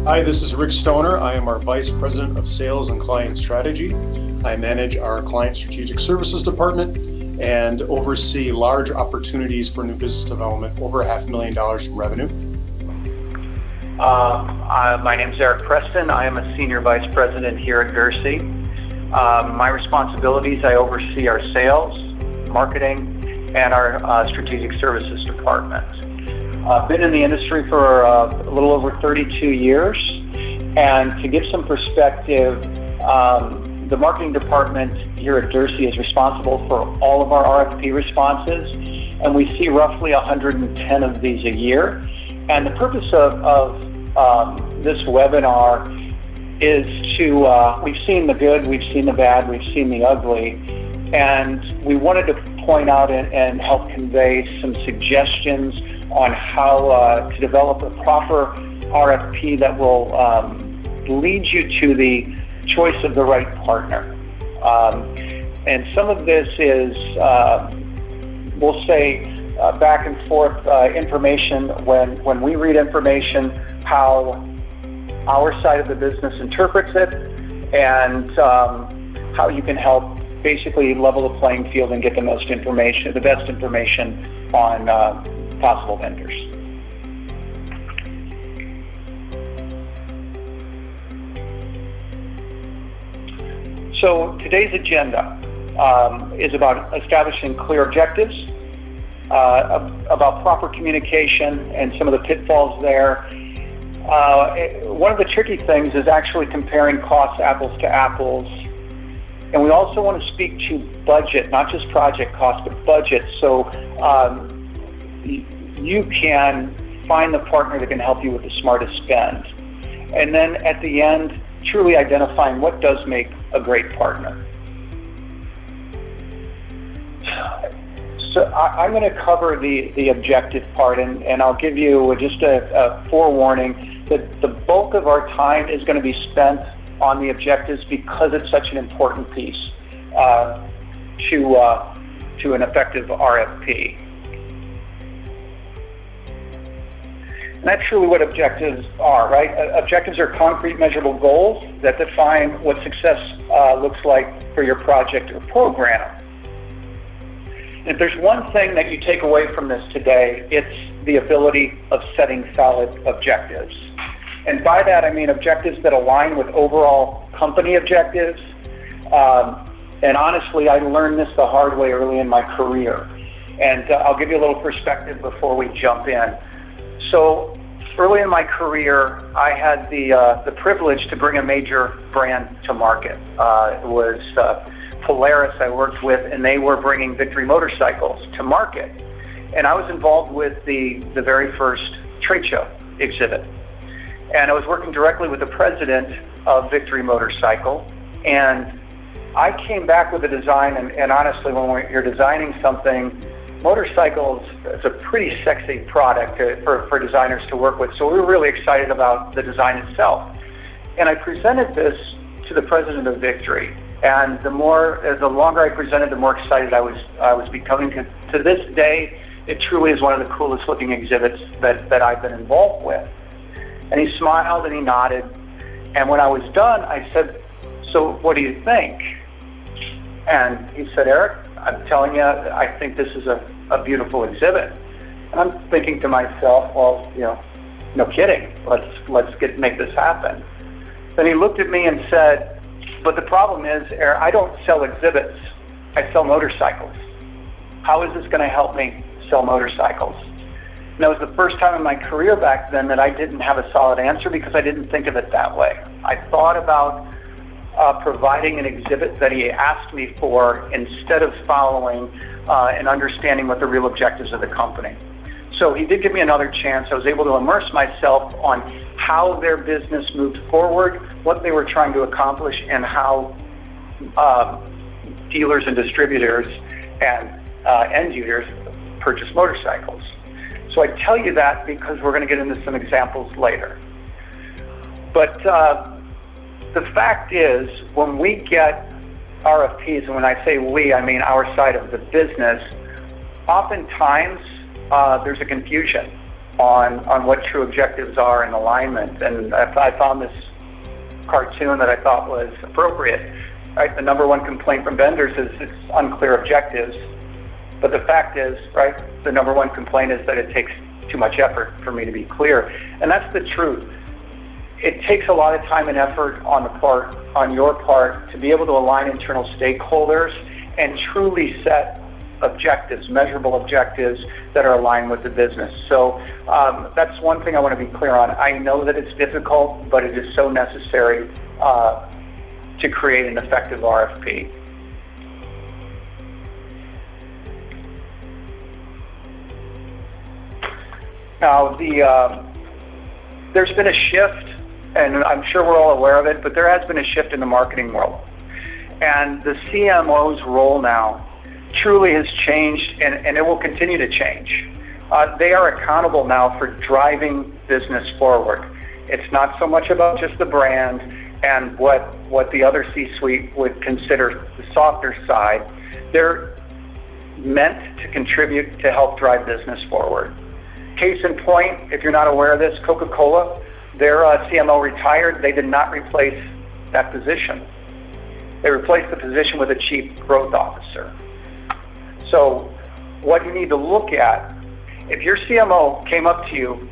Hi, this is Rick Stoner. I am our Vice President of Sales and Client Strategy. I manage our Client Strategic Services Department and oversee large opportunities for new business development, over $500,000 in revenue. My name is Preston. I am a Senior Vice President here at Derse. My responsibilities, I oversee our sales, marketing, and our Strategic Services Department. I've been in the industry for a little over 32 years, and to give some perspective, the marketing department here at Derse is responsible for all of our RFP responses, and we see roughly 110 of these a year. And the purpose of this webinar is to, we've seen the good, we've seen the bad, we've seen the ugly, and we wanted to point out and help convey some suggestions on how to develop a proper RFP that will lead you to the choice of the right partner. And some of this is, we'll say, back and forth information when we read information, how our side of the business interprets it, and how you can help basically level the playing field and get the most information, the best information on possible vendors. So today's agenda is about establishing clear objectives, about proper communication and some of the pitfalls there. One of the tricky things is actually comparing costs apples to apples. And we also want to speak to budget, not just project cost, but budget. So you can find the partner that can help you with the smartest spend. And then at the end, truly identifying what does make a great partner. So I'm going to cover the objective part, and I'll give you just a forewarning that the bulk of our time is going to be spent on the objectives because it's such an important piece to an effective RFP. And that's truly what objectives are, right? Objectives are concrete, measurable goals that define what success looks like for your project or program. And if there's one thing that you take away from this today, it's the ability of setting solid objectives. And by that, I mean objectives that align with overall company objectives. And honestly, I learned this the hard way early in my career. And I'll give you a little perspective before we jump in. So early in my career, I had the privilege to bring a major brand to market. It was Polaris I worked with, and they were bringing Victory motorcycles to market. And I was involved with the very first trade show exhibit. And I was working directly with the president of Victory Motorcycle, and I came back with a design, and honestly, when you're designing something, motorcycles is a pretty sexy product for designers to work with, so we were really excited about the design itself. And I presented this to the president of Victory, and the longer I presented, the more excited I was becoming. To this day, it truly is one of the coolest looking exhibits that I've been involved with. And he smiled and he nodded. And when I was done, I said, "So what do you think?" And he said, "Eric, I'm telling you, I think this is a beautiful exhibit." And I'm thinking to myself, well, no kidding. Let's make this happen. Then he looked at me and said, "But the problem is, Eric, I don't sell exhibits. I sell motorcycles. How is this going to help me sell motorcycles?" And that was the first time in my career back then that I didn't have a solid answer because I didn't think of it that way. I thought about providing an exhibit that he asked me for instead of following and understanding what the real objectives of the company. So he did give me another chance. I was able to immerse myself on how their business moved forward, what they were trying to accomplish, and how dealers and distributors and end users purchase motorcycles. So I tell you that because we're going to get into some examples later. But the fact is, when we get RFPs, and when I say we, I mean our side of the business, oftentimes there's a confusion. on what true objectives are in alignment. And I found this cartoon that I thought was appropriate. Right? The number one complaint from vendors is it's unclear objectives. But the fact is, right, the number one complaint is that it takes too much effort for me to be clear. And that's the truth. It takes a lot of time and effort on your part to be able to align internal stakeholders and truly set objectives, measurable objectives that are aligned with the business. So that's one thing I want to be clear on. I know that it's difficult, but it is so necessary to create an effective RFP. Now, there's been a shift, and I'm sure we're all aware of it, but there has been a shift in the marketing world. And the CMO's role now truly has changed, and it will continue to change. They are accountable now for driving business forward. It's not so much about just the brand and what the other C-suite would consider the softer side. They're meant to contribute to help drive business forward. Case in point, if you're not aware of this, Coca-Cola, their CMO retired. They did not replace that position. They replaced the position with a chief growth officer. So what you need to look at, if your CMO came up to you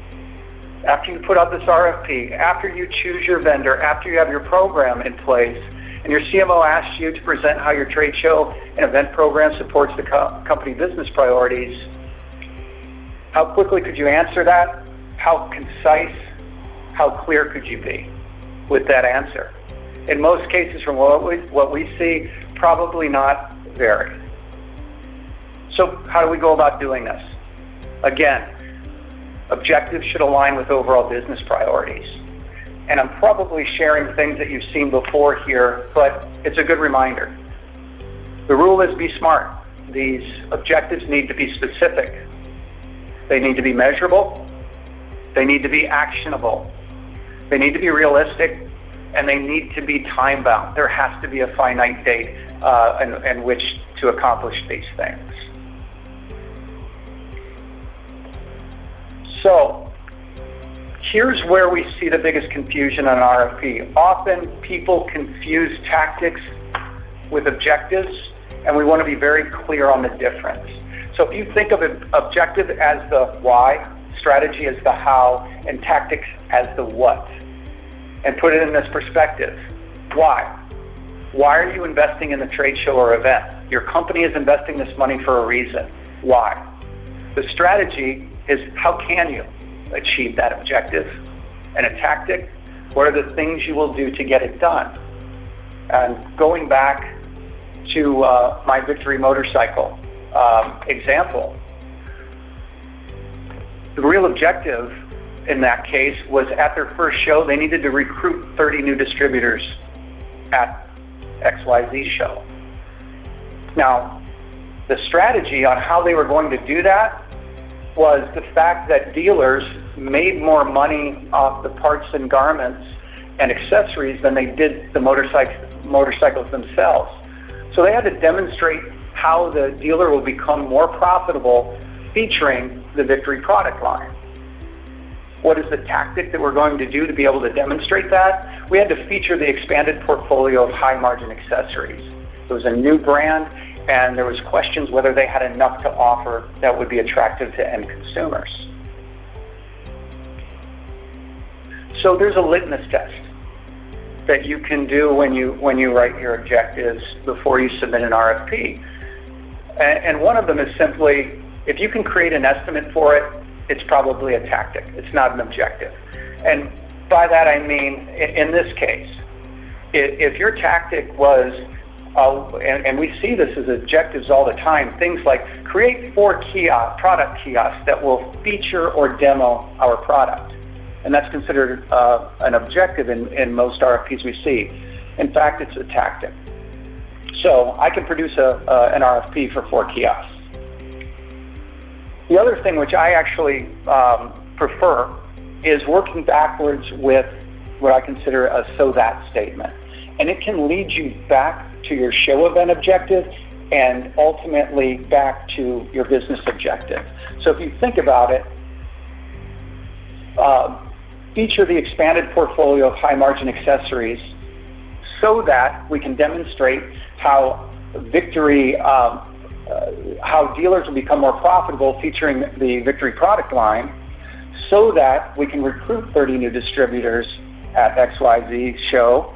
after you put out this RFP, after you choose your vendor, after you have your program in place, and your CMO asks you to present how your trade show and event program supports the company business priorities, how quickly could you answer that? How concise, how clear could you be with that answer? In most cases, from what we see, probably not very. So how do we go about doing this? Again, objectives should align with overall business priorities. And I'm probably sharing things that you've seen before here, but it's a good reminder. The rule is be smart. These objectives need to be specific. They need to be measurable. They need to be actionable. They need to be realistic, and they need to be time-bound. There has to be a finite date in which to accomplish these things. So here's where we see the biggest confusion on RFP. Often people confuse tactics with objectives, and we want to be very clear on the difference. So if you think of an objective as the why, strategy as the how, and tactics as the what, and put it in this perspective. Why? Why are you investing in the trade show or event? Your company is investing this money for a reason. Why? The strategy is how can you achieve that objective? And a tactic, what are the things you will do to get it done? And going back to my Victory motorcycle example, the real objective in that case was at their first show, they needed to recruit 30 new distributors at XYZ show. Now, the strategy on how they were going to do that was the fact that dealers made more money off the parts and garments and accessories than they did the motorcycles themselves. So they had to demonstrate how the dealer will become more profitable featuring the Victory product line. What is the tactic that we're going to do to be able to demonstrate that? We had to feature the expanded portfolio of high-margin accessories. It was a new brand, and there was questions whether they had enough to offer that would be attractive to end consumers. So there's a litmus test that you can do when you write your objectives before you submit an RFP. And one of them is simply, if you can create an estimate for it, it's probably a tactic. It's not an objective. And by that I mean, in this case, if your tactic was, and we see this as objectives all the time, things like create 4 product kiosks that will feature or demo our product. And that's considered an objective in most RFPs we see. In fact, it's a tactic. So I can produce an RFP for 4 kiosks. The other thing which I actually prefer is working backwards with what I consider a so that statement. And it can lead you back to your show event objective and ultimately back to your business objective. So if you think about it, feature the expanded portfolio of high-margin accessories so that we can demonstrate how how dealers will become more profitable featuring the Victory product line, so that we can recruit 30 new distributors at XYZ show.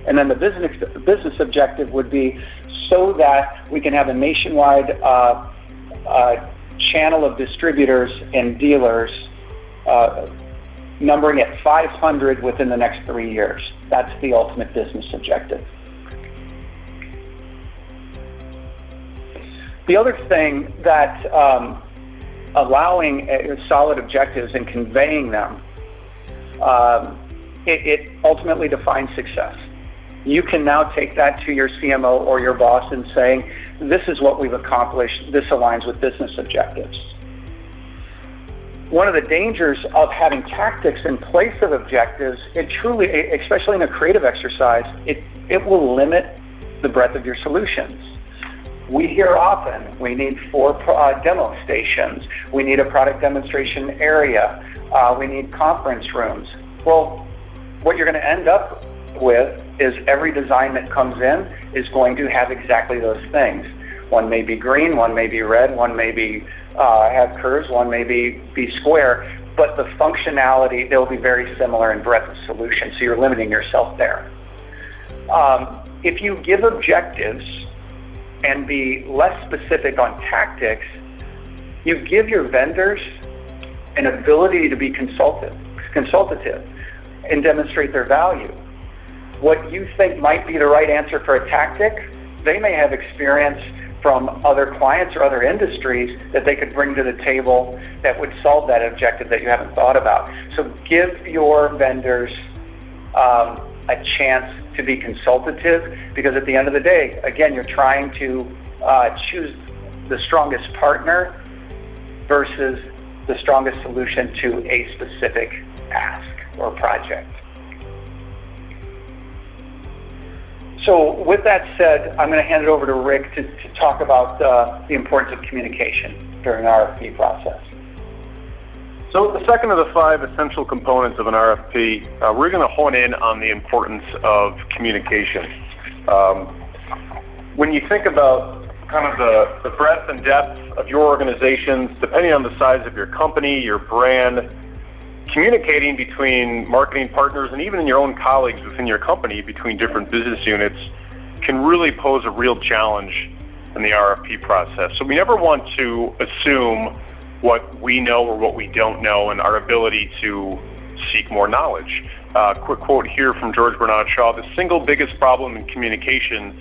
And then the business objective would be so that we can have a nationwide channel of distributors and dealers numbering at 500 within the next 3 years. That's the ultimate business objective. The other thing that allowing solid objectives and conveying them, it ultimately defines success. You can now take that to your CMO or your boss and saying, this is what we've accomplished, this aligns with business objectives. One of the dangers of having tactics in place of objectives, it truly, especially in a creative exercise, it will limit the breadth of your solutions. We hear often, we need 4 demo stations, we need a product demonstration area, we need conference rooms. Well, what you're going to end up with is every design that comes in is going to have exactly those things. One may be green, one may be red, one may be have curves, one may be square, but the functionality, they'll be very similar in breadth of solution, so you're limiting yourself there. If you give objectives and be less specific on tactics, you give your vendors an ability to be consultative and demonstrate their value. What you think might be the right answer for a tactic, they may have experience from other clients or other industries that they could bring to the table that would solve that objective that you haven't thought about. So give your vendors a chance to be consultative, because at the end of the day, again, you're trying to choose the strongest partner versus the strongest solution to a specific task or project. So with that said, I'm going to hand it over to Rick to talk about the importance of communication during the RFP process. So the second of the 5 essential components of an RFP, we're going to hone in on the importance of communication. When you think about kind of the breadth and depth of your organizations, depending on the size of your company, your brand, communicating between marketing partners and even in your own colleagues within your company between different business units can really pose a real challenge in the RFP process. So we never want to assume what we know or what we don't know and our ability to seek more knowledge. Quick quote here from George Bernard Shaw: the single biggest problem in communication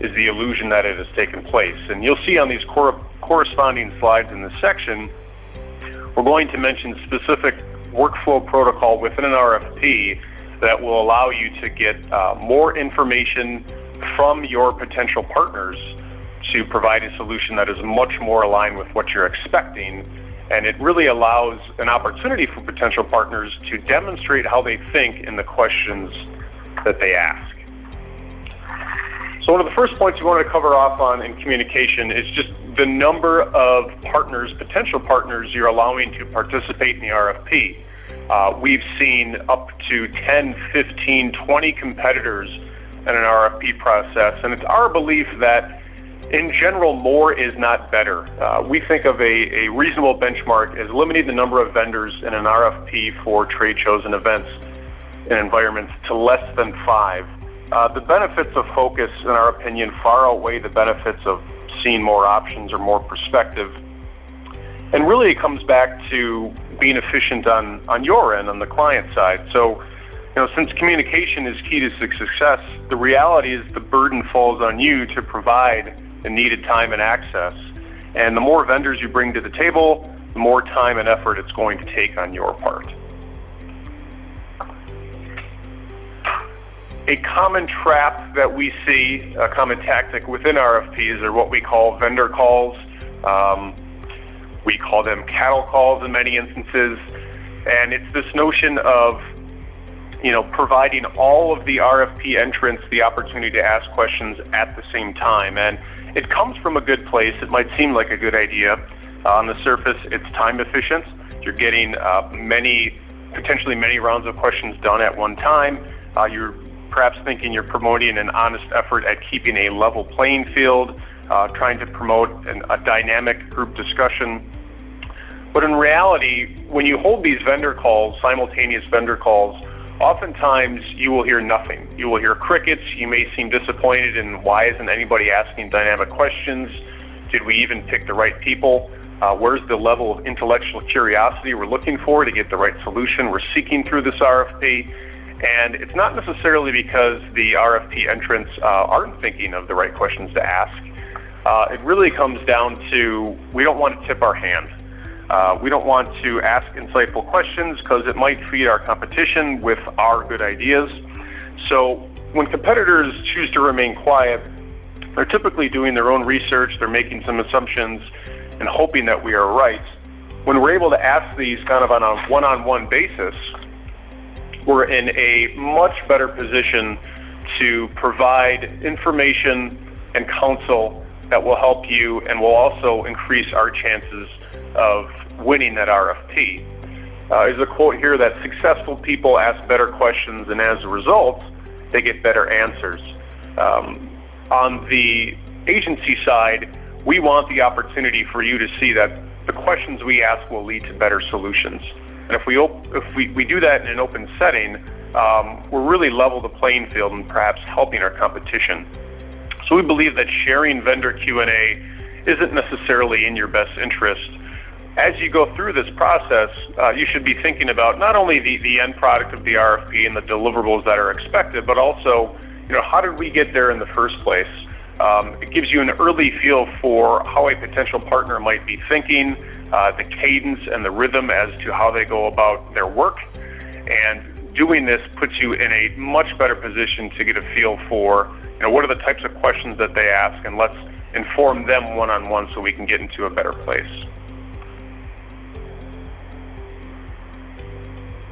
is the illusion that it has taken place. And you'll see on these corresponding slides in this section, we're going to mention specific workflow protocol within an RFP that will allow you to get more information from your potential partners to provide a solution that is much more aligned with what you're expecting. And it really allows an opportunity for potential partners to demonstrate how they think in the questions that they ask. So one of the first points we wanted to cover off on in communication is just the number of partners, potential partners, you're allowing to participate in the RFP. We've seen up to 10, 15, 20 competitors in an RFP process, and it's our belief that in general, more is not better. We think of a reasonable benchmark as limiting the number of vendors in an RFP for trade shows and events and environments to less than 5. The benefits of focus, in our opinion, far outweigh the benefits of seeing more options or more perspective. And really it comes back to being efficient on your end, on the client side. So, since communication is key to success, the reality is the burden falls on you to provide the needed time and access. And the more vendors you bring to the table, the more time and effort it's going to take on your part. A common trap that we see, a common tactic within RFPs, are what we call vendor calls. We call them cattle calls in many instances. And it's this notion of, providing all of the RFP entrants the opportunity to ask questions at the same time. And it comes from a good place. It might seem like a good idea. On the surface, it's time efficient. You're getting many potentially many rounds of questions done at one time. You're perhaps thinking you're promoting an honest effort at keeping a level playing field, trying to promote a dynamic group discussion. But in reality, when you hold these vendor calls, simultaneous vendor calls, oftentimes you will hear nothing. You will hear crickets. You may seem disappointed in why isn't anybody asking dynamic questions? Did we even pick the right people? Where's the level of intellectual curiosity we're looking for to get the right solution we're seeking through this RFP? And it's not necessarily because the RFP entrants aren't thinking of the right questions to ask. It really comes down to we don't want to tip our hand. We don't want to ask insightful questions because it might feed our competition with our good ideas. So when competitors choose to remain quiet, they're typically doing their own research, they're making some assumptions and hoping that we are right. When we're able to ask these kind of on a one-on-one basis, we're in a much better position to provide information and counsel that will help you and will also increase our chances of winning that RFP. There's a quote here that successful people ask better questions, and as a result, they get better answers. On the agency side, we want the opportunity for you to see that the questions we ask will lead to better solutions. And if we do that in an open setting, we're really level the playing field and perhaps helping our competition. So we believe that sharing vendor Q&A isn't necessarily in your best interest. As you go through this process, you should be thinking about not only the end product of the RFP and the deliverables that are expected, but also, how did we get there in the first place? It gives you an early feel for how a potential partner might be thinking, the cadence and the rhythm as to how they go about their work. And doing this puts you in a much better position to get a feel for, what are the types of questions that they ask, and let's inform them one-on-one so we can get into a better place.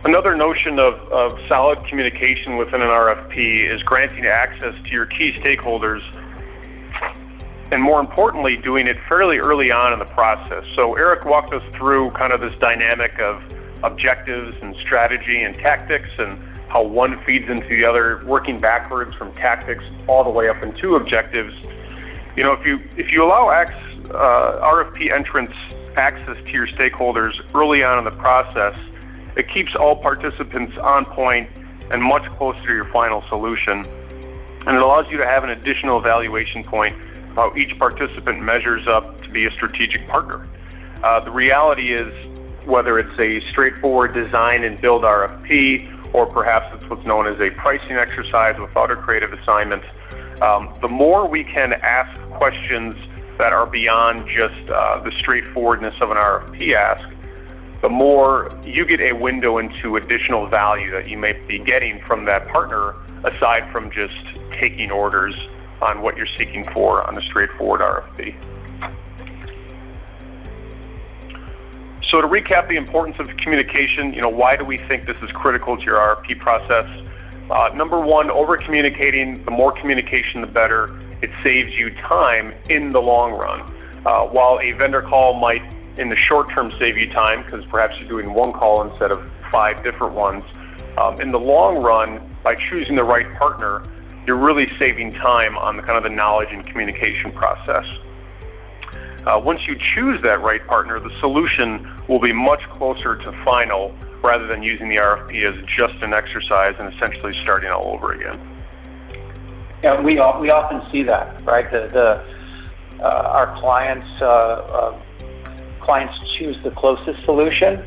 Another notion of solid communication within an RFP is granting access to your key stakeholders, and more importantly, doing it fairly early on in the process. So Eric walked us through kind of this dynamic of objectives and strategy and tactics and how one feeds into the other, working backwards from tactics all the way up into objectives. If you allow RFP entrants access to your stakeholders early on in the process, it keeps all participants on point and much closer to your final solution. And it allows you to have an additional evaluation point of how each participant measures up to be a strategic partner. The reality is, whether it's a straightforward design and build RFP, or perhaps it's what's known as a pricing exercise without a creative assignment, the more we can ask questions that are beyond just the straightforwardness of an RFP ask, the more you get a window into additional value that you may be getting from that partner, aside from just taking orders on what you're seeking for on a straightforward RFP. So to recap the importance of communication, why do we think this is critical to your RFP process? Number one, over-communicating. The more communication, the better. It saves you time in the long run. While a vendor call might, in the short term, save you time, because perhaps you're doing one call instead of 5 different ones, in the long run, by choosing the right partner, you're really saving time on the kind of the knowledge and communication process. Once you choose that right partner, the solution will be much closer to final, rather than using the RFP as just an exercise and essentially starting all over again. Yeah, we often see that, right? Our clients choose the closest solution,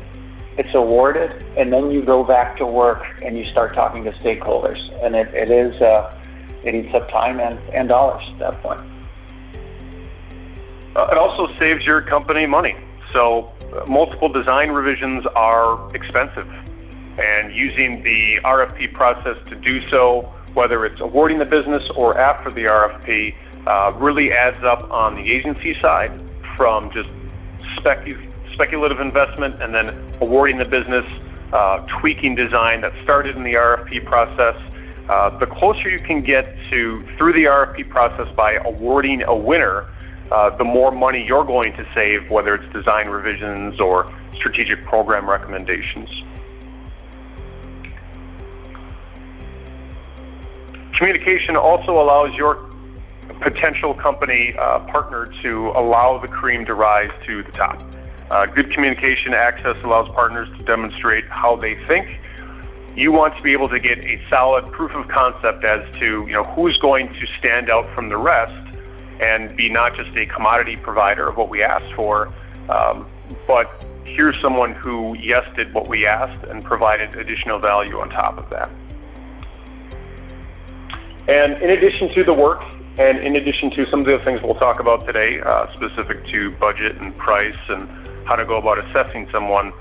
it's awarded, and then you go back to work and you start talking to stakeholders, and it eats up time and dollars at that point. It also saves your company money. So multiple design revisions are expensive, and using the RFP process to do so, whether it's awarding the business or after the RFP, really adds up on the agency side from just speculative investment and then awarding the business, tweaking design that started in the RFP process. The closer you can get through the RFP process by awarding a winner, the more money you're going to save, whether it's design revisions or strategic program recommendations. Communication also allows your potential company partner to allow the cream to rise to the top. Good communication access allows partners to demonstrate how they think. You want to be able to get a solid proof of concept as to who's going to stand out from the rest and be not just a commodity provider of what we asked for, but here's someone who did what we asked and provided additional value on top of that. And in addition to the work, and in addition to some of the things we'll talk about today, specific to budget and price and how to go about assessing someone,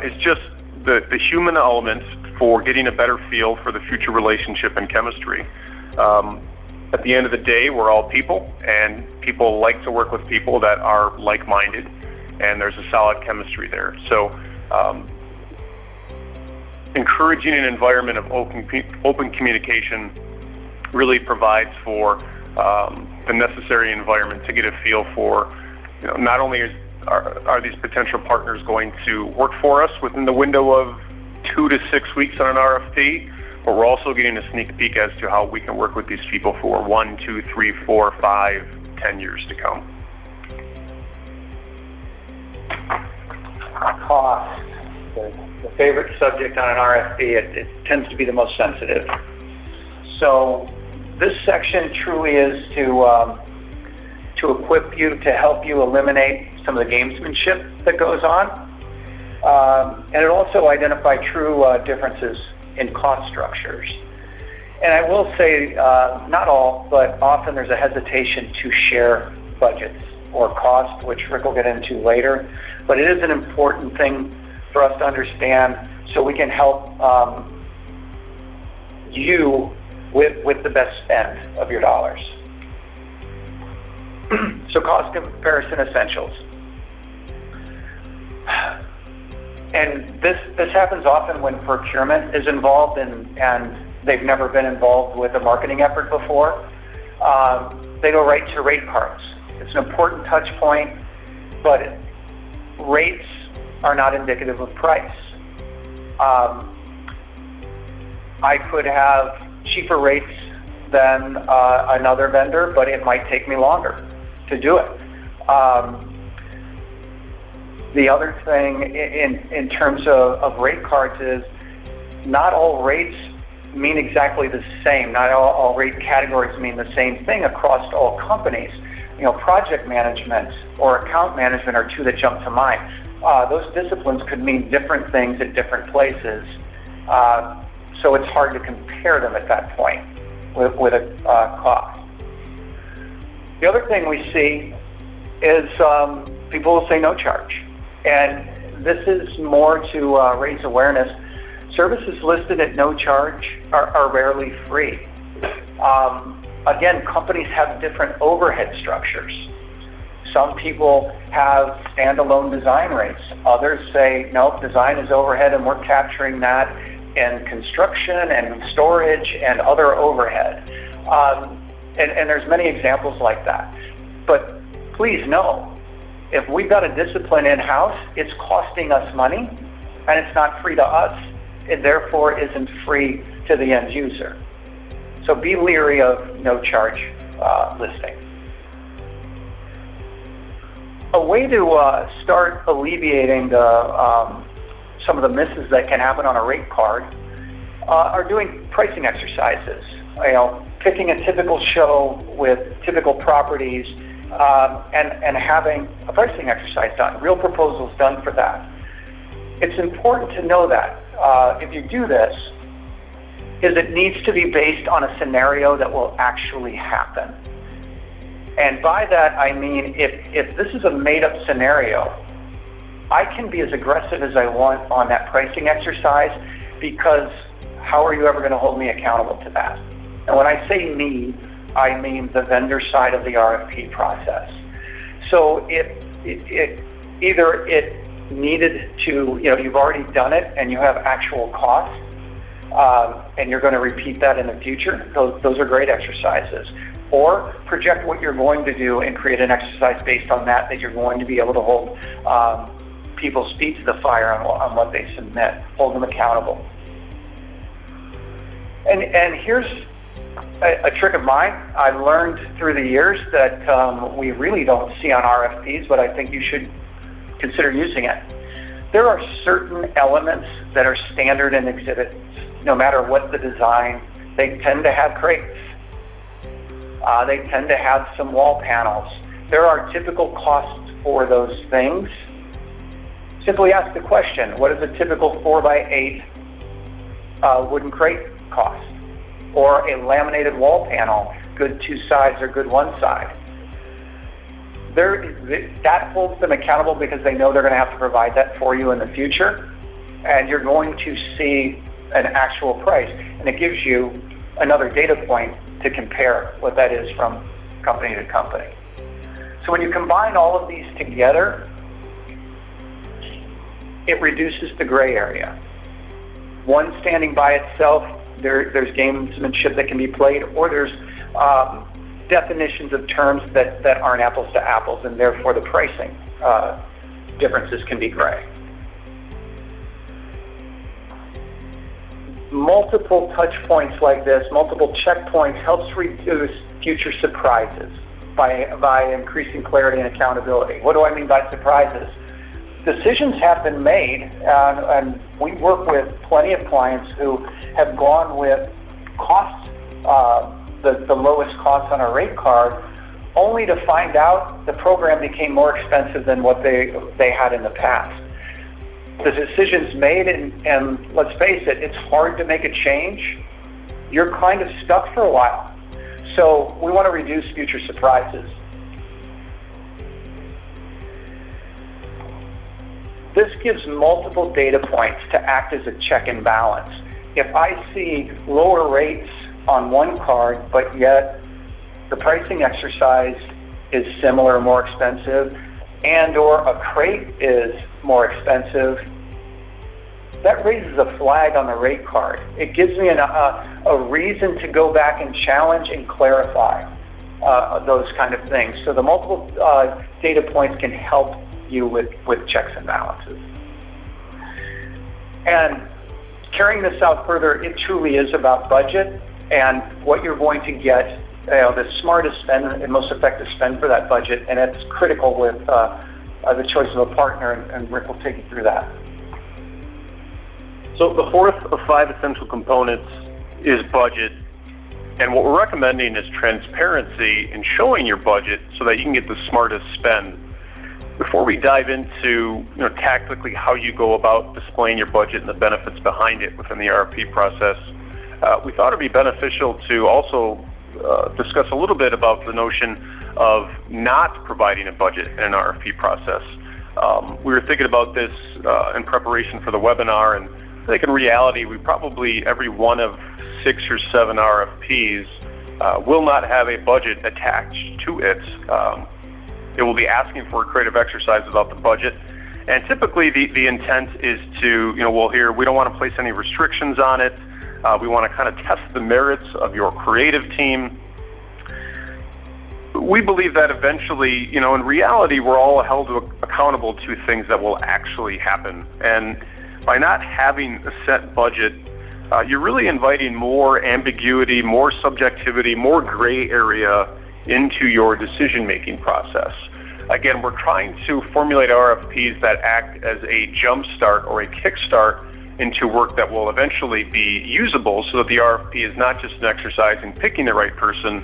is just the human element for getting a better feel for the future relationship and chemistry. At the end of the day, we're all people, and people like to work with people that are like-minded, and there's a solid chemistry there. So encouraging an environment of open communication really provides for the necessary environment to get a feel for, not only are these potential partners going to work for us within the window of 2 to 6 weeks on an RFP, but we're also getting a sneak peek as to how we can work with these people for 1, 2, 3, 4, 5, 10 years to come. Cost, the favorite subject on an RFP. It tends to be the most sensitive. So this section truly is to equip you, to help you eliminate some of the gamesmanship that goes on, and it also identify true differences in cost structures. And I will say, not all, but often there's a hesitation to share budgets or cost, which Rick will get into later. But it is an important thing for us to understand so we can help you with the best spend of your dollars. So cost comparison essentials. And this happens often when procurement is involved and they've never been involved with a marketing effort before. They go right to rate cards. It's an important touch point, but rates are not indicative of price. I could have cheaper rates than another vendor, but it might take me longer to do it. The other thing in terms of rate cards is not all rates mean exactly the same. Not all rate categories mean the same thing across all companies. Project management or account management are two that jump to mind. Those disciplines could mean different things at different places. So it's hard to compare them at that point with a cost. The other thing we see is people will say no charge. And this is more to raise awareness. Services listed at no charge are rarely free. Again, companies have different overhead structures. Some people have standalone design rates. Others say, no, design is overhead and we're capturing that in construction and storage and other overhead. And there's many examples like that. But please know, if we've got a discipline in-house, it's costing us money and it's not free to us. It therefore isn't free to the end user. So be leery of no charge listing. A way to start alleviating some of the misses that can happen on a rate card are doing pricing exercises. Picking a typical show with typical properties and having a pricing exercise done, real proposals done for that. It's important to know that if you do this, it needs to be based on a scenario that will actually happen. And by that I mean if this is a made-up scenario, I can be as aggressive as I want on that pricing exercise, because how are you ever going to hold me accountable to that? And when I say me, I mean the vendor side of the RFP process. So either it needed to, you've already done it and you have actual costs, and you're going to repeat that in the future. Those are great exercises. Or project what you're going to do and create an exercise based on that you're going to be able to hold people's feet to the fire on what they submit, hold them accountable. And here's A trick of mine I've learned through the years that we really don't see on RFPs, but I think you should consider using it. There are certain elements that are standard in exhibits, no matter what the design. They tend to have crates. They tend to have some wall panels. There are typical costs for those things. Simply ask the question, what is a typical 4x8 wooden crate cost? Or a laminated wall panel, good two sides or good one side? That holds them accountable because they know they're going to have to provide that for you in the future, and you're going to see an actual price, and it gives you another data point to compare what that is from company to company. So when you combine all of these together, it reduces the gray area. One standing by itself, there's gamesmanship that can be played, or there's definitions of terms that aren't apples to apples, and therefore the pricing differences can be gray. Multiple touch points like this, multiple checkpoints, helps reduce future surprises by increasing clarity and accountability. What do I mean by surprises? Decisions have been made, and we work with plenty of clients who have gone with costs, the lowest cost on a rate card, only to find out the program became more expensive than what they had in the past. The decision's made, and let's face it, it's hard to make a change. You're kind of stuck for a while. So we want to reduce future surprises. This gives multiple data points to act as a check and balance. If I see lower rates on one card, but yet the pricing exercise is similar, more expensive, and or a crate is more expensive, that raises a flag on the rate card. It gives me a reason to go back and challenge and clarify those kind of things. So the multiple data points can help you with checks and balances. And carrying this out further, it truly is about budget and what you're going to get, the smartest spend and most effective spend for that budget, and it's critical with the choice of a partner, and Rick will take you through that. So the fourth of 5 essential components is budget, and what we're recommending is transparency in showing your budget so that you can get the smartest spend. Before we dive into tactically how you go about displaying your budget and the benefits behind it within the RFP process, we thought it'd be beneficial to also discuss a little bit about the notion of not providing a budget in an RFP process. We were thinking about this in preparation for the webinar, and I think in reality, we probably, every one of 6 or 7 RFPs will not have a budget attached to it. It will be asking for a creative exercise without the budget. And typically the intent is to, we don't want to place any restrictions on it. We want to kind of test the merits of your creative team. We believe that eventually, in reality, we're all held accountable to things that will actually happen. And by not having a set budget, you're really inviting more ambiguity, more subjectivity, more gray area into your decision-making process. Again, we're trying to formulate RFPs that act as a jump start or a kickstart into work that will eventually be usable, so that the RFP is not just an exercise in picking the right person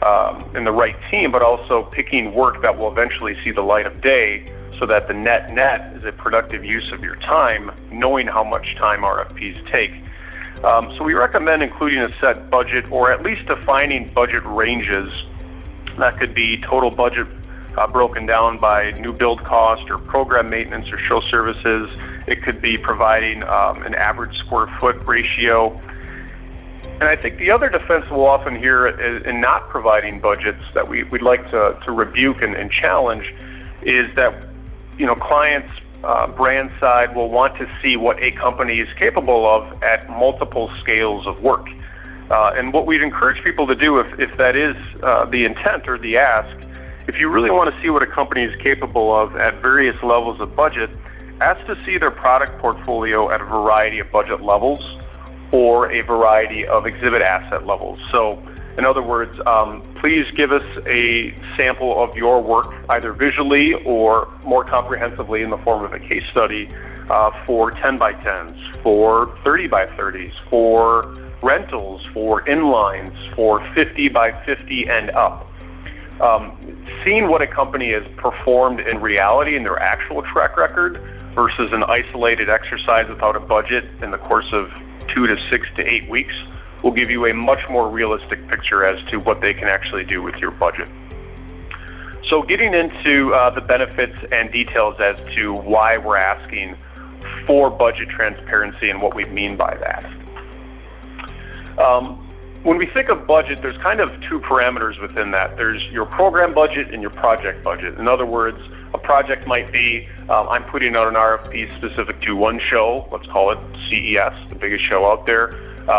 and the right team, but also picking work that will eventually see the light of day, so that the net is a productive use of your time, knowing how much time RFPs take. So we recommend including a set budget, or at least defining budget ranges. That could be total budget broken down by new build cost or program maintenance or show services. It could be providing an average square foot ratio. And I think the other defense we'll often hear in not providing budgets that we'd like to rebuke and challenge is that clients brand side will want to see what a company is capable of at multiple scales of work. And what we'd encourage people to do, if that is the intent or the ask, if you really want to see what a company is capable of at various levels of budget, ask to see their product portfolio at a variety of budget levels, for a variety of exhibit asset levels. So in other words, please give us a sample of your work, either visually or more comprehensively in the form of a case study for 10 by 10s, for 30 by 30s, for rentals, for inlines, for 50 by 50 and up. Seeing what a company has performed in reality in their actual track record versus an isolated exercise without a budget in the course of 2 to 6 to 8 weeks will give you a much more realistic picture as to what they can actually do with your budget. So getting into the benefits and details as to why we're asking for budget transparency and what we mean by that. When we think of budget, there's kind of two parameters within that. There's your program budget and your project budget. In other words, a project might be, I'm putting out an RFP specific to one show, let's call it CES, the biggest show out there,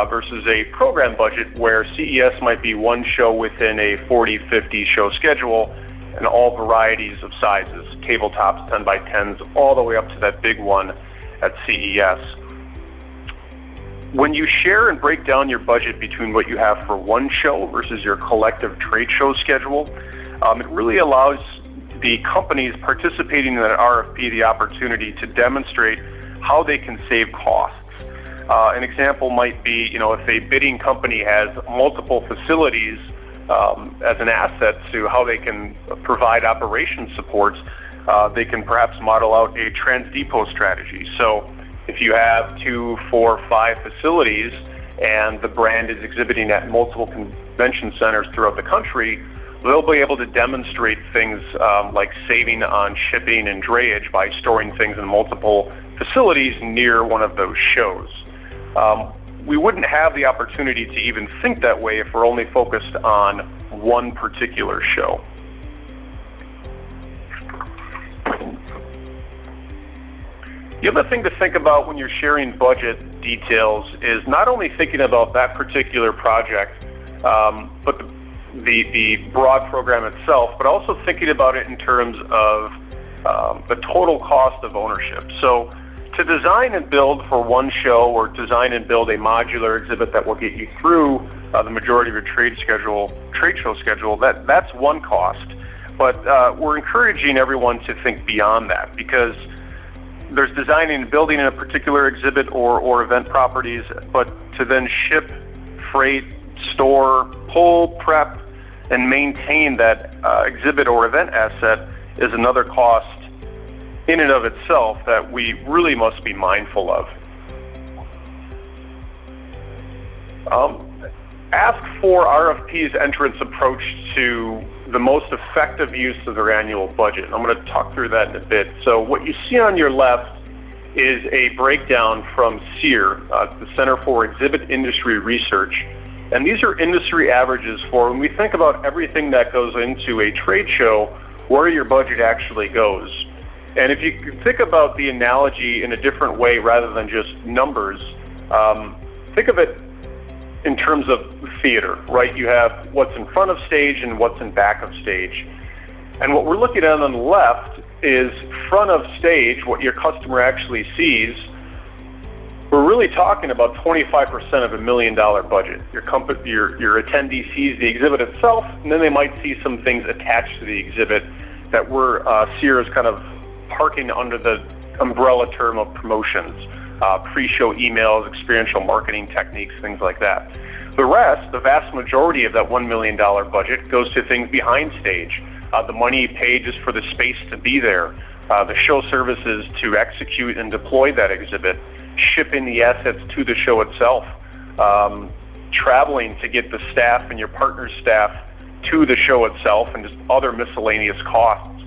versus a program budget where CES might be one show within a 40, 50 show schedule and all varieties of sizes, tabletops, 10 by 10s, all the way up to that big one at CES. When you share and break down your budget between what you have for one show versus your collective trade show schedule, it really allows the companies participating in that RFP the opportunity to demonstrate how they can save costs. An example might be, if a bidding company has multiple facilities as an asset to how they can provide operation supports, they can perhaps model out a trans-depot strategy. So if you have 2, 4, 5 facilities and the brand is exhibiting at multiple convention centers throughout the country, they'll be able to demonstrate things like saving on shipping and drayage by storing things in multiple facilities near one of those shows. We wouldn't have the opportunity to even think that way if we're only focused on one particular show. The other thing to think about when you're sharing budget details is not only thinking about that particular project, but the broad program itself, but also thinking about it in terms of the total cost of ownership. So to design and build for one show or design and build a modular exhibit that will get you through the majority of your trade show schedule, that's one cost. But we're encouraging everyone to think beyond that, because there's designing and building in a particular exhibit or event properties, but to then ship, freight, store, pull, prep, and maintain that exhibit or event asset is another cost in and of itself that we really must be mindful of. Ask for RFP's entrance approach to the most effective use of their annual budget. I'm going to talk through that in a bit. So what you see on your left is a breakdown from SEER, the Center for Exhibit Industry Research. And these are industry averages for when we think about everything that goes into a trade show, where your budget actually goes. And if you think about the analogy in a different way rather than just numbers, think of it in terms of theater, right? You have what's in front of stage and what's in back of stage. And what we're looking at on the left is front of stage, what your customer actually sees. We're really talking about 25% of $1 million budget. Your attendee sees the exhibit itself, and then they might see some things attached to the exhibit that we're SEER is kind of parking under the umbrella term of promotions, pre-show emails, experiential marketing techniques, things like that. The rest, the vast majority of that $1 million budget goes to things behind stage. The money you pay just for the space to be there, the show services to execute and deploy that exhibit, shipping the assets to the show itself, traveling to get the staff and your partner's staff to the show itself, and just other miscellaneous costs.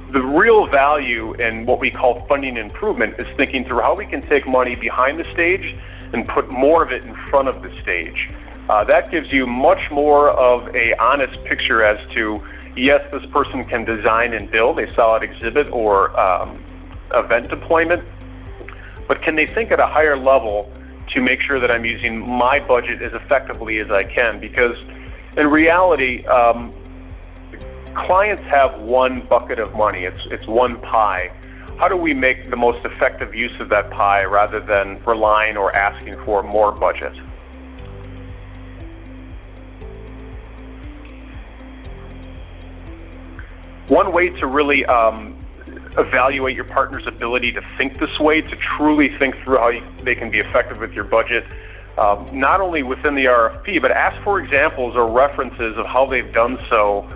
The real value in what we call funding improvement is thinking through how we can take money behind the stage and put more of it in front of the stage. That gives you much more of a honest picture as to, yes, this person can design and build a solid exhibit or event deployment, but can they think at a higher level to make sure that I'm using my budget as effectively as I can? Because in reality, clients have one bucket of money. It's one pie. how do we make the most effective use of that pie rather than relying or asking for more budget? One way to really evaluate your partner's ability to think this way, to truly think through how they can be effective with your budget, not only within the RFP, but ask for examples or references of how they've done so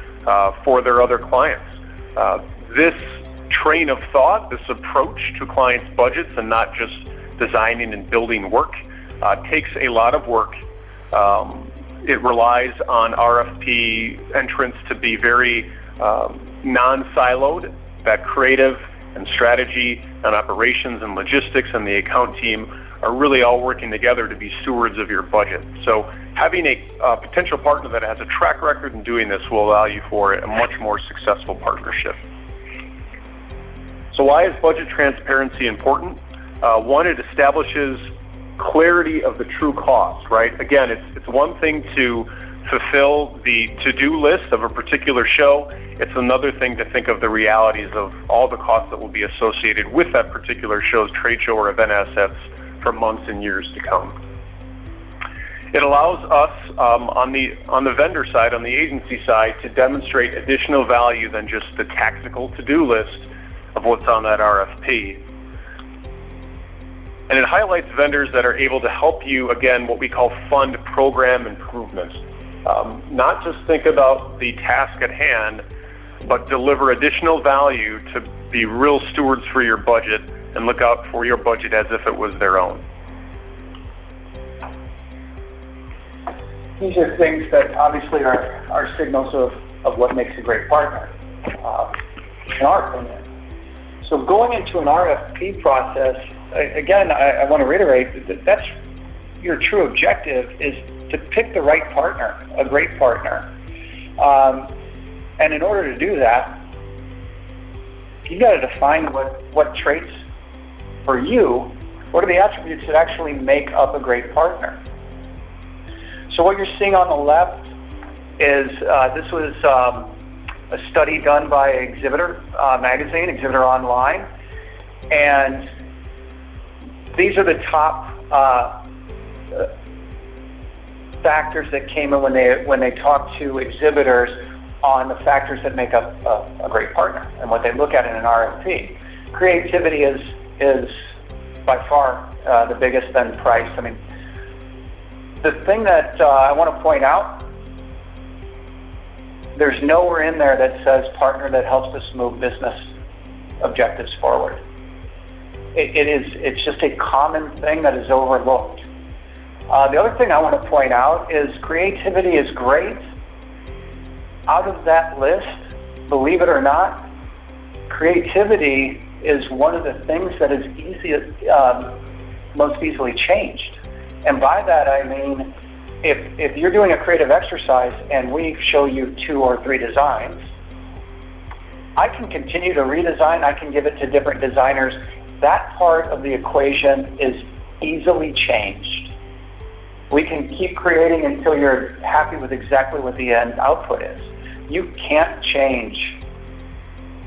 for their other clients. This train of thought, this approach to clients' budgets and not just designing and building work, takes a lot of work. It relies on RFP entrants to be very non-siloed, that creative and strategy and operations and logistics and the account team are really all working together to be stewards of your budget. So having a potential partner that has a track record in doing this will allow you for a much more successful partnership. So why is budget transparency important? One, it establishes clarity of the true cost, right? Again, it's one thing to fulfill the to-do list of a particular show. It's another thing to think of the realities of all the costs that will be associated with that particular show's trade show or event assets for months and years to come. It allows us on the vendor side, on the agency side, to demonstrate additional value than just the tactical to-do list of what's on that RFP. And it highlights vendors that are able to help you, again, what we call fund program improvement. Not just think about the task at hand, but deliver additional value to be real stewards for your budget and look out for your budget as if it was their own. These are things that obviously are signals of what makes a great partner, in our opinion. So going into an RFP process, again, I want to reiterate that that's your true objective, is to pick the right partner, a great partner. And in order to do that, you got to define what traits for you, what are the attributes that actually make up a great partner. So what you're seeing on the left is, this was a study done by Exhibitor magazine, Exhibitor Online, and these are the top factors that came in when they talked to exhibitors on the factors that make up a great partner and what they look at in an RFP. Creativity is by far the biggest, then price. I mean, the thing that I want to point out, there's nowhere in there that says partner that helps us move business objectives forward. It's just a common thing that is overlooked. The other thing I want to point out is creativity is great. Out of that list, believe it or not, creativity is one of the things that is most easily changed. And by that I mean, if you're doing a creative exercise and we show you 2 or 3 designs, I can continue to redesign, I can give it to different designers. That part of the equation is easily changed. We can keep creating until you're happy with exactly what the end output is. You can't change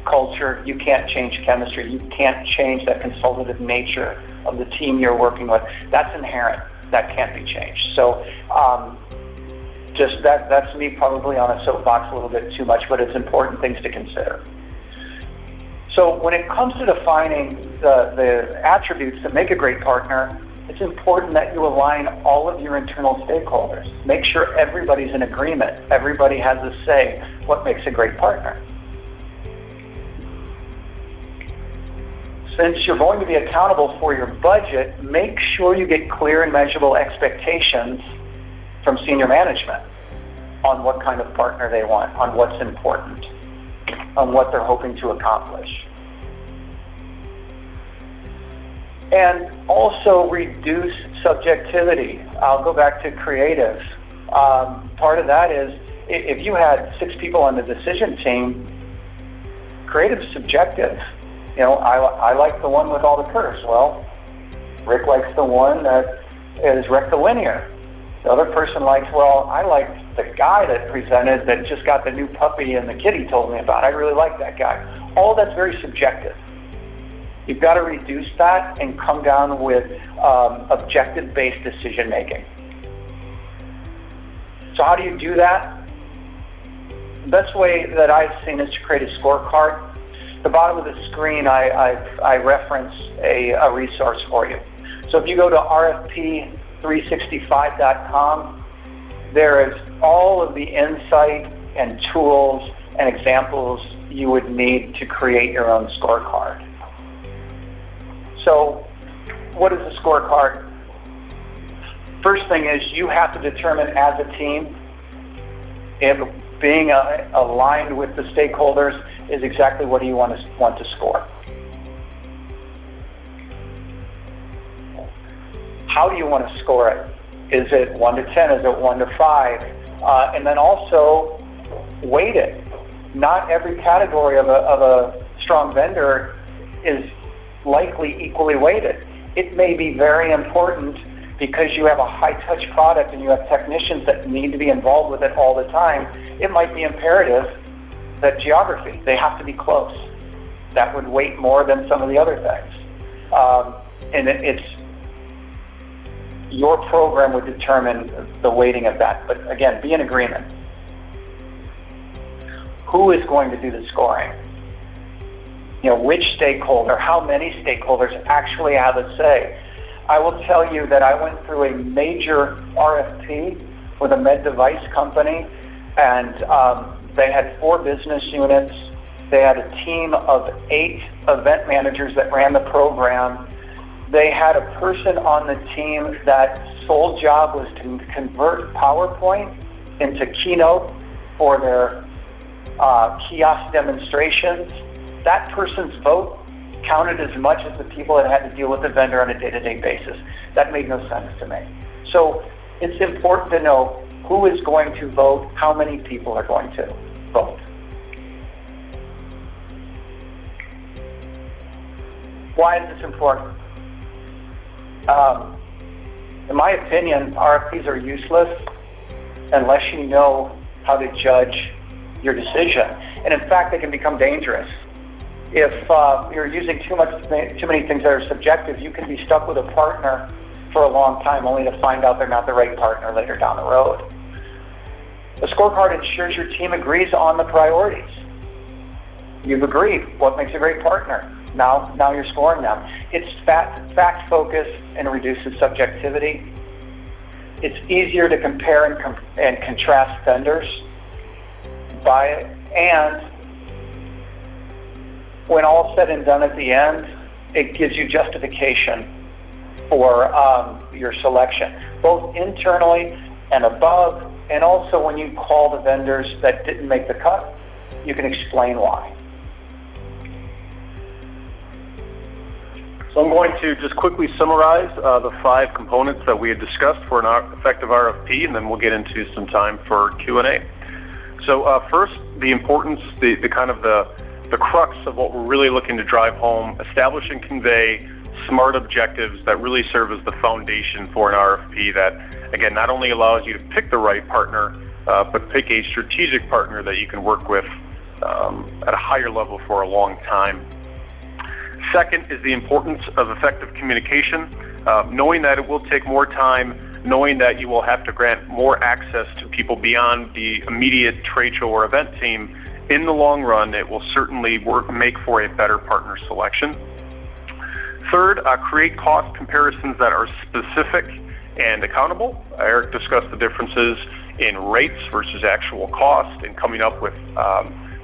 culture, you can't change chemistry, you can't change that consultative nature of the team you're working with. That's inherent, that can't be changed. So just that's me probably on a soapbox a little bit too much, but it's important things to consider. So when it comes to defining the attributes that make a great partner, it's important that you align all of your internal stakeholders. Make sure everybody's in agreement. Everybody has a say what makes a great partner. Since you're going to be accountable for your budget, make sure you get clear and measurable expectations from senior management on what kind of partner they want, on what's important, on what they're hoping to accomplish. And also reduce subjectivity. I'll go back to creative. Part of that is, if you had 6 people on the decision team, creative is subjective. You know, I like the one with all the curves. Well, Rick likes the one that is rectilinear. The other person likes, well, I like the guy that presented that just got the new puppy and the kid he told me about. I really like that guy. All that's very subjective. You've got to reduce that and come down with objective-based decision making. So how do you do that? The best way that I've seen is to create a scorecard. At the bottom of the screen, I reference a resource for you. So if you go to RFP365.com, there is all of the insight and tools and examples you would need to create your own scorecard. So what is a scorecard? First thing is you have to determine as a team if being aligned with the stakeholders is exactly what do you want to score. How do you want to score it? Is it 1 to 10? Is it 1 to 5? And then also weight it. Not every category of a strong vendor is likely equally weighted. It may be very important because you have a high-touch product and you have technicians that need to be involved with it all the time. It might be imperative that geography, they have to be close. That would weight more than some of the other things. And it's your program would determine the weighting of that. But again, be in agreement. Who is going to do the scoring? Which stakeholder, how many stakeholders actually have a say? I will tell you that I went through a major RFP with a med device company, and they had 4 business units. They had a team of 8 event managers that ran the program. They had a person on the team that sole job was to convert PowerPoint into Keynote for their kiosk demonstrations. That person's vote counted as much as the people that had to deal with the vendor on a day-to-day basis. That made no sense to me. So it's important to know who is going to vote, how many people are going to vote. Why is this important? In my opinion, RFPs are useless unless you know how to judge your decision. And in fact, they can become dangerous. If you're using too many things that are subjective, you can be stuck with a partner for a long time only to find out they're not the right partner later down the road. The scorecard ensures your team agrees on the priorities. You've agreed what makes a great partner. Now you're scoring them. It's fact-focused and reduces subjectivity. It's easier to compare and contrast vendors by it. And when all said and done at the end, it gives you justification for your selection, both internally and above, and also when you call the vendors that didn't make the cut, you can explain why. So I'm going to just quickly summarize the 5 components that we had discussed for an effective RFP, and then we'll get into some time for Q&A. So first, the importance, the crux of what we're really looking to drive home, establish and convey smart objectives that really serve as the foundation for an RFP that, again, not only allows you to pick the right partner, but pick a strategic partner that you can work with at a higher level for a long time. Second is the importance of effective communication, knowing that it will take more time, knowing that you will have to grant more access to people beyond the immediate trade show or event team. In the long run, it will certainly make for a better partner selection. Third, create cost comparisons that are specific and accountable. Eric discussed the differences in rates versus actual cost and coming up with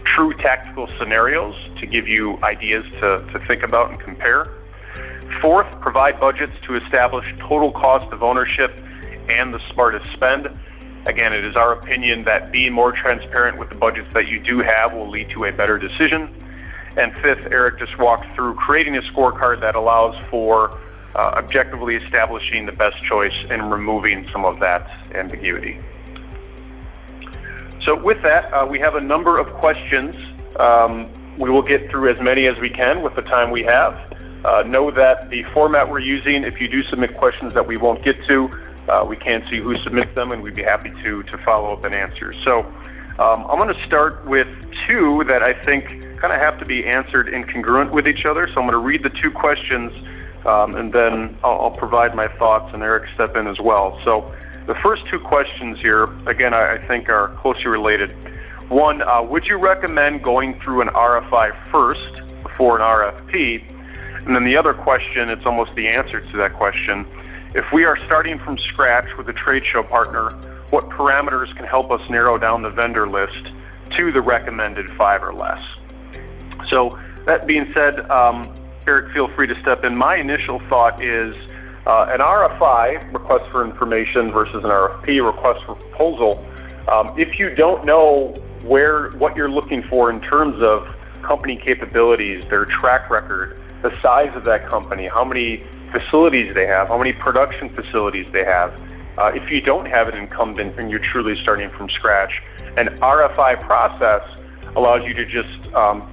true tactical scenarios to give you ideas to think about and compare. Fourth, provide budgets to establish total cost of ownership and the smartest spend. Again, it is our opinion that being more transparent with the budgets that you do have will lead to a better decision. And fifth, Eric just walked through creating a scorecard that allows for objectively establishing the best choice and removing some of that ambiguity. So with that, we have a number of questions. We will get through as many as we can with the time we have. Know that the format we're using, if you do submit questions that we won't get to, we can see who submits them, and we'd be happy to follow up and answer. So I'm going to start with 2 that I think kind of have to be answered incongruent with each other. So I'm going to read the two questions, and then I'll provide my thoughts, and Eric step in as well. So the first two questions here, again, I think are closely related. One, would you recommend going through an RFI first before an RFP? And then the other question, it's almost the answer to that question. If we are starting from scratch with a trade show partner, what parameters can help us narrow down the vendor list to the recommended 5 or less? So that being said, Eric, feel free to step in. My initial thought is an RFI, request for information, versus an RFP, request for proposal. If you don't know what you're looking for in terms of company capabilities, their track record, the size of that company, how many facilities they have, how many production facilities they have, if you don't have an incumbent and you're truly starting from scratch, an RFI process allows you to just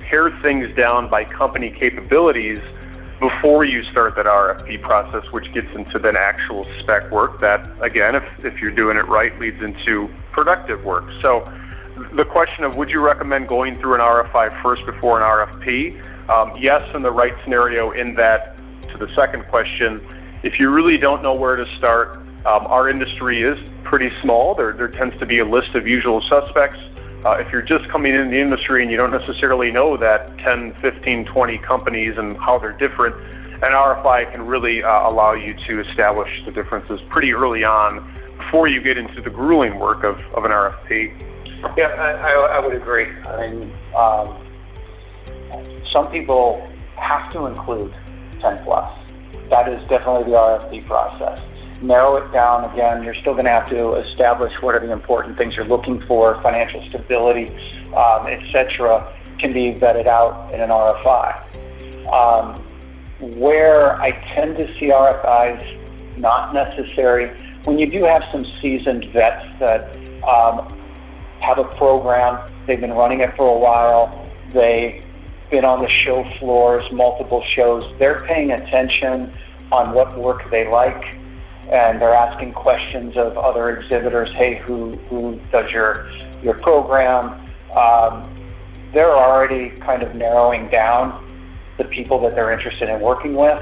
pare things down by company capabilities before you start that RFP process, which gets into then actual spec work that, again, if you're doing it right, leads into productive work. So the question of would you recommend going through an RFI first before an RFP? Yes, in the right scenario. In that, to the second question, if you really don't know where to start, our industry is pretty small. There tends to be a list of usual suspects. If you're just coming in the industry and you don't necessarily know that 10, 15, 20 companies and how they're different, an RFI can really allow you to establish the differences pretty early on before you get into the grueling work of an RFP. Yeah, I would agree. I mean, some people have to include 10 plus. That is definitely the RFP process. Narrow it down. Again, you're still going to have to establish what are the important things you're looking for, financial stability, etc., can be vetted out in an RFI. Where I tend to see RFIs not necessary, when you do have some seasoned vets that have a program, they've been running it for a while, they've been on the show floors, multiple shows, they're paying attention on what work they like, and they're asking questions of other exhibitors, hey, who does your program? They're already kind of narrowing down the people that they're interested in working with.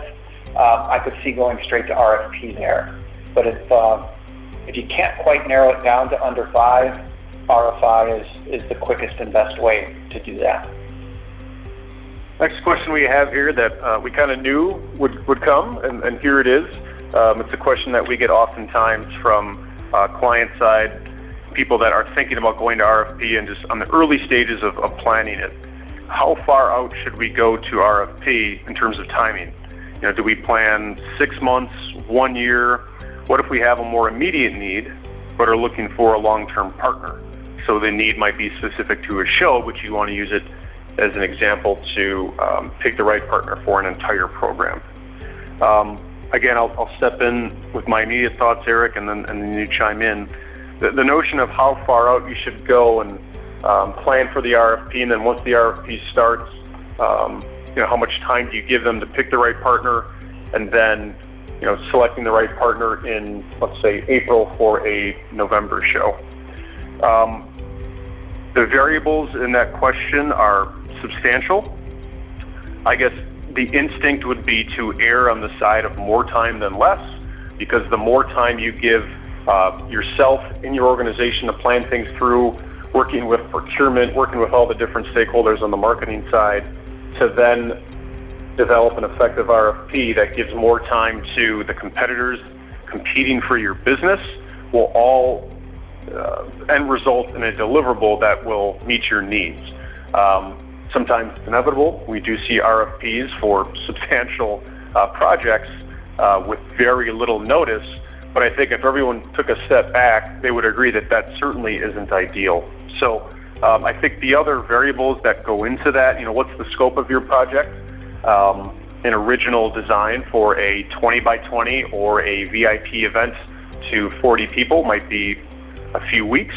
I could see going straight to RFP there. But if you can't quite narrow it down to under 5, RFI is the quickest and best way to do that. Next question we have here that we kind of knew would come, and here it is. It's a question that we get oftentimes from client side, people that are thinking about going to RFP and just on the early stages of planning it. How far out should we go to RFP in terms of timing? You know, do we plan 6 months, 1 year? What if we have a more immediate need but are looking for a long-term partner? So the need might be specific to a show, but you want to use it as an example to pick the right partner for an entire program. Again, I'll step in with my immediate thoughts, Eric, and then you chime in. The notion of how far out you should go and plan for the RFP, and then once the RFP starts, how much time do you give them to pick the right partner, and then selecting the right partner in, let's say, April for a November show. The variables in that question are substantial. I guess the instinct would be to err on the side of more time than less, because the more time you give yourself in your organization to plan things through, working with procurement, working with all the different stakeholders on the marketing side, to then develop an effective RFP that gives more time to the competitors competing for your business, will all end result in a deliverable that will meet your needs. Sometimes it's inevitable. We do see RFPs for substantial projects with very little notice, but I think if everyone took a step back, they would agree that that certainly isn't ideal. So I think the other variables that go into that, what's the scope of your project? An original design for a 20 by 20 or a VIP event to 40 people might be a few weeks,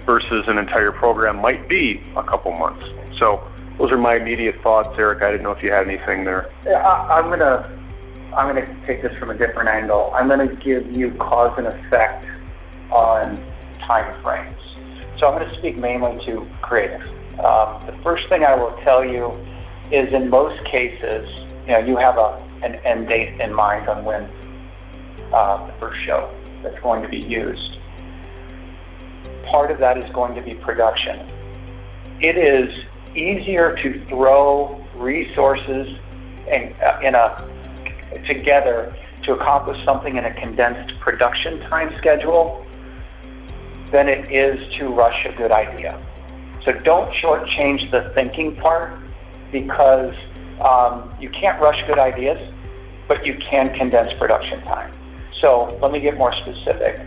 versus an entire program might be a couple months. So those are my immediate thoughts, Eric. I didn't know if you had anything there. Yeah, I'm gonna take this from a different angle. I'm gonna give you cause and effect on time frames. So I'm going to speak mainly to creative. The first thing I will tell you is in most cases, you have an end date in mind on when the first show that's going to be used. Part of that is going to be production. It is easier to throw resources together to accomplish something in a condensed production time schedule than it is to rush a good idea. So don't shortchange the thinking part, because you can't rush good ideas, but you can condense production time. So let me get more specific.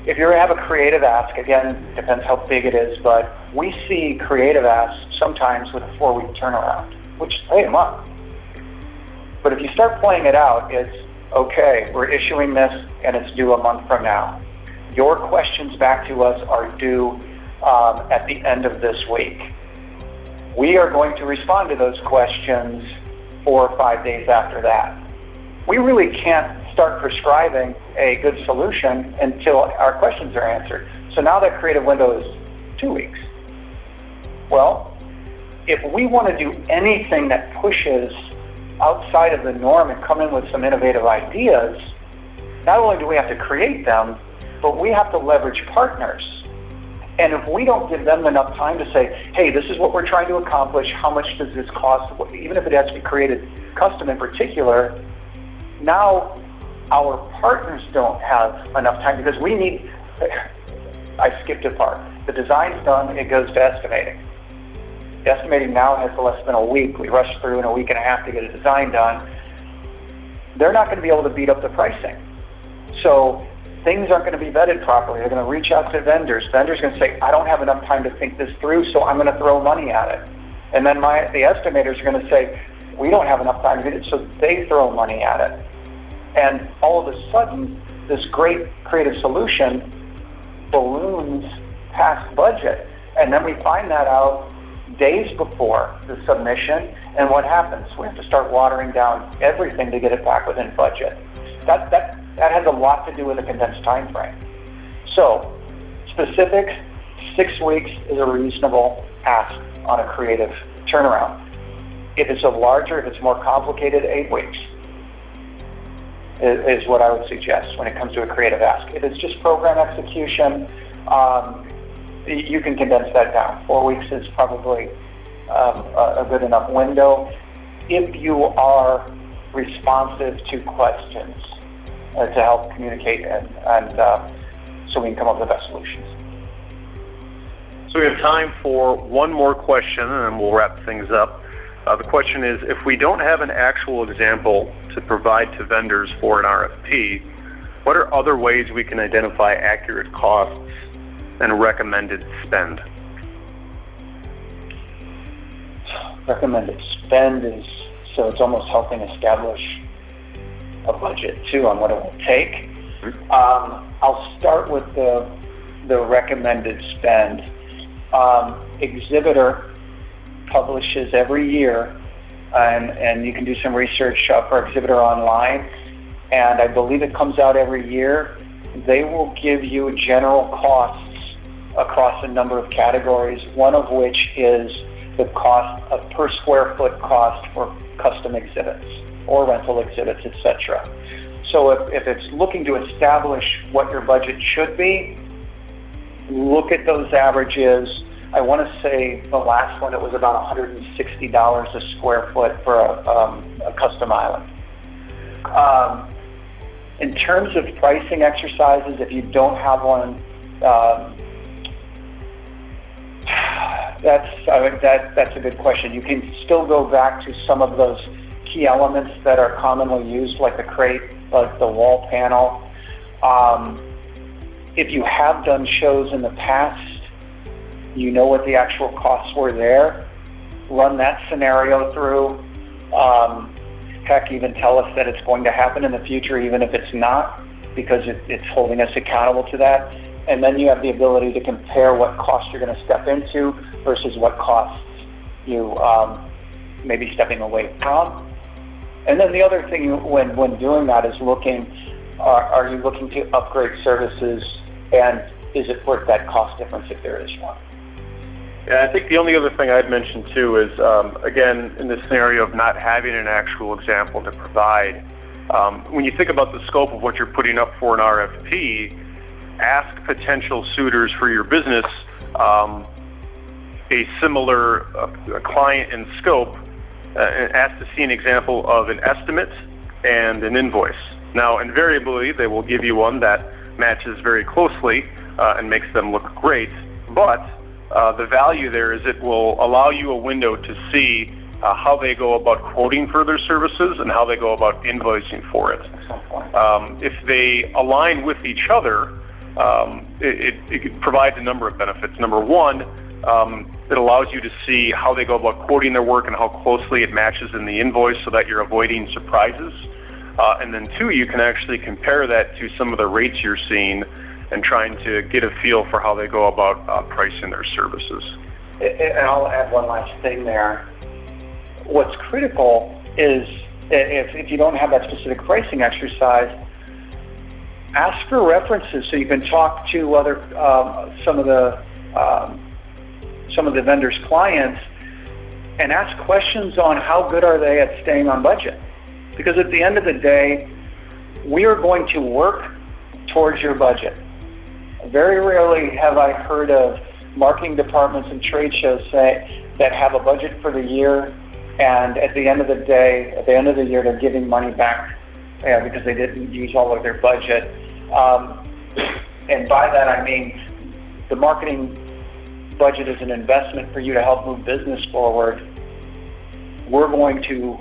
If you have a creative ask, again, depends how big it is, but we see creative asks sometimes with a 4-week turnaround, which hey, a month. But if you start playing it out, it's okay, we're issuing this and it's due a month from now. Your questions back to us are due at the end of this week. We are going to respond to those questions 4 or 5 days after that. We really can't start prescribing a good solution until our questions are answered. So now that creative window is 2 weeks. Well, if we want to do anything that pushes outside of the norm and come in with some innovative ideas, not only do we have to create them, but we have to leverage partners. And if we don't give them enough time to say, hey, this is what we're trying to accomplish, how much does this cost, even if it has to be created custom in particular, now our partners don't have enough time because we need, I skipped a part. The design's done, it goes to estimating. The estimating now has less than a week. We rush through in a week and a half to get a design done. They're not going to be able to beat up the pricing. So things aren't going to be vetted properly. They're going to reach out to vendors. Vendors are going to say, I don't have enough time to think this through, so I'm going to throw money at it. And then the estimators are going to say, we don't have enough time to do it, so they throw money at it. And all of a sudden, this great creative solution balloons past budget. And then we find that out days before the submission, and what happens? We have to start watering down everything to get it back within budget. That has a lot to do with a condensed time frame. So, specifics, 6 weeks is a reasonable ask on a creative turnaround. If it's if it's more complicated, 8 weeks is what I would suggest when it comes to a creative ask. If it's just program execution, you can condense that down. 4 weeks is probably a good enough window if you are responsive to questions to help communicate and so we can come up with the best solutions. So we have time for one more question and then we'll wrap things up. The question is, if we don't have an actual example to provide to vendors for an RFP, what are other ways we can identify accurate costs and recommended spend? Recommended spend is, so it's almost helping establish a budget too on what it will take. I'll start with the recommended spend. Exhibitor publishes every year, and you can do some research for Exhibitor online, and I believe it comes out every year. They will give you general costs across a number of categories, one of which is the cost of per square foot cost for custom exhibits or rental exhibits, etc. So if it's looking to establish what your budget should be, look at those averages. I want to say the last one, it was about $160 a square foot for a custom island. In terms of pricing exercises, if you don't have one, that's a good question. You can still go back to some of those key elements that are commonly used, like the crate, like the wall panel. If you have done shows in the past, you know what the actual costs were there, run that scenario through. Heck, even tell us that it's going to happen in the future, even if it's not, because it's holding us accountable to that. And then you have the ability to compare what costs you're going to step into versus what costs you may be stepping away from. And then the other thing when doing that is looking, are you looking to upgrade services and is it worth that cost difference if there is one? Yeah, I think the only other thing I'd mention too is, again, in the scenario of not having an actual example to provide, when you think about the scope of what you're putting up for an RFP, ask potential suitors for your business a similar client in scope, and ask to see an example of an estimate and an invoice. Now, invariably, they will give you one that matches very closely and makes them look great, but the value there is it will allow you a window to see how they go about quoting for their services and how they go about invoicing for it. If they align with each other, it provides a number of benefits. Number one, it allows you to see how they go about quoting their work and how closely it matches in the invoice so that you're avoiding surprises. And then two, you can actually compare that to some of the rates you're seeing and trying to get a feel for how they go about pricing their services. And I'll add one last thing there. What's critical is if you don't have that specific pricing exercise, ask for references so you can talk to other some of the vendors' clients and ask questions on how good are they at staying on budget. Because at the end of the day, we are going to work towards your budget. Very rarely have I heard of marketing departments and trade shows say that have a budget for the year, and at the end of the day, at the end of the year, they're giving money back because they didn't use all of their budget. And by that I mean the marketing budget is an investment for you to help move business forward. We're going to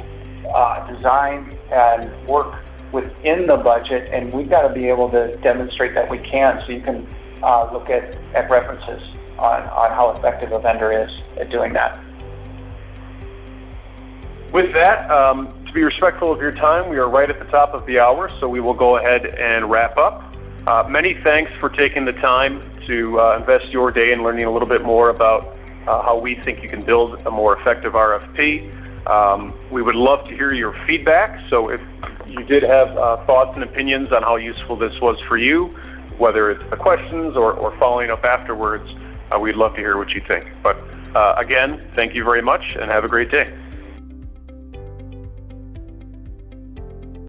design and work within the budget, and we've got to be able to demonstrate that we can, so you can look at references on how effective a vendor is at doing that. With that, to be respectful of your time, we are right at the top of the hour, so we will go ahead and wrap up. Many thanks for taking the time to invest your day in learning a little bit more about how we think you can build a more effective RFP. We would love to hear your feedback, so if you did have thoughts and opinions on how useful this was for you, whether it's the questions or following up afterwards, we'd love to hear what you think. But again, thank you very much and have a great day.